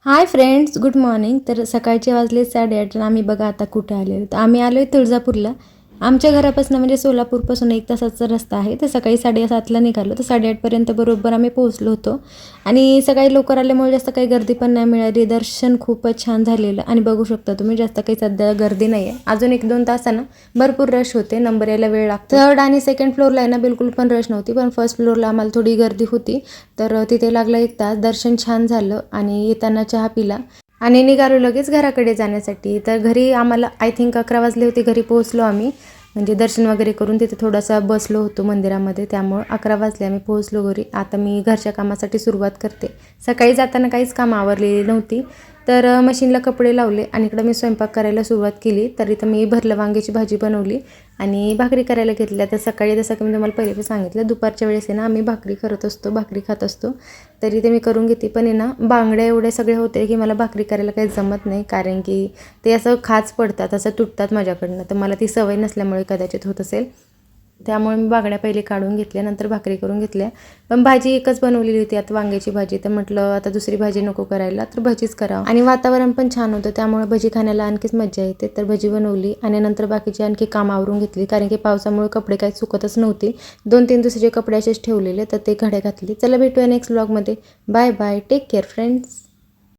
Hi friends, good morning. तर सकाळचे वाजले 8:30 आणि आम्ही बघा आता कुठे आलेलो. तर आम्ही आलो आहे तुळजापूरला. आमच्या घरापासून म्हणजे सोलापूरपासून 1 तासाचा रस्ता आहे. तर सकाळी 7:30ला निघालो तर 8:30पर्यंत बरोबर आम्ही पोहोचलो होतो. आणि सकाळी लवकर आल्यामुळे जास्त काही गर्दी पण नाही मिळाली. दर्शन खूपच छान झालेलं आणि बघू शकता तुम्ही जास्त काही सध्या गर्दी नाही आहे. अजून 1-2 तासानं भरपूर रश होते. नंबर यायला वेळ लागतो. 3rd आणि 2nd फ्लोअरला आहे ना बिलकुल पण रश नव्हती, पण 1st फ्लोअरला आम्हाला थोडी गर्दी होती. तर तिथे लागला 1 तास. दर्शन छान झालं आणि येताना चहा पिला आणि निघालो लगेच घराकडे जाण्यासाठी. तर घरी आम्हाला आय थिंक 11 वाजले होते. घरी पोहोचलो आम्ही. म्हणजे दर्शन वगैरे करून तिथे थोडासा बसलो होतो मंदिरामध्ये, त्यामुळं 11 वाजले आम्ही पोहोचलो घरी. आता मी घरच्या कामासाठी सुरुवात करते. सकाळी जाताना काहीच कामं आवरलेली नव्हती. तर मशीनला कपडे लावले आणि इकडं मी स्वयंपाक करायला सुरुवात केली. तर इथं मी भरलं वांग्याची भाजी बनवली आणि भाकरी करायला घेतल्या. तर सकाळी जसं की मी तुम्हाला पहिले पण सांगितलं, दुपारच्या वेळेस आहे ना आम्ही भाकरी करत असतो, भाकरी खात असतो. तरी ते मी करून घेते. पण आहे ना बांगड्या एवढे सगळे होते की मला भाकरी करायला काही जमत नाही, कारण की ते असं खाच पडतात, असं तुटतात माझ्याकडनं. तर मला ती सवय नसल्यामुळे कदाचित होत असेल. त्यामुळे मी बांगड्या पहिले काढून घेतल्या, नंतर भाकरी करून घेतल्या. पण भाजी एकच बनवलेली होती आता वांग्याची भाजी. तर म्हटलं आता दुसरी भाजी नको करायला, तर भजीच करावं. आणि वातावरण पण छान होतं, त्यामुळे भजी खाण्याला आणखीच मजा येते. तर भजी बनवली आणि नंतर बाकीची आणखी कामं आवरून घेतली, कारण की पावसामुळे कपडे काही सुकतच नव्हते. 2-3 दुसरे कपडे असेच ठेवलेले, तर ते घड्या घातली. चला भेटूया नेक्स्ट व्लॉगमध्ये. Bye bye, take care friends.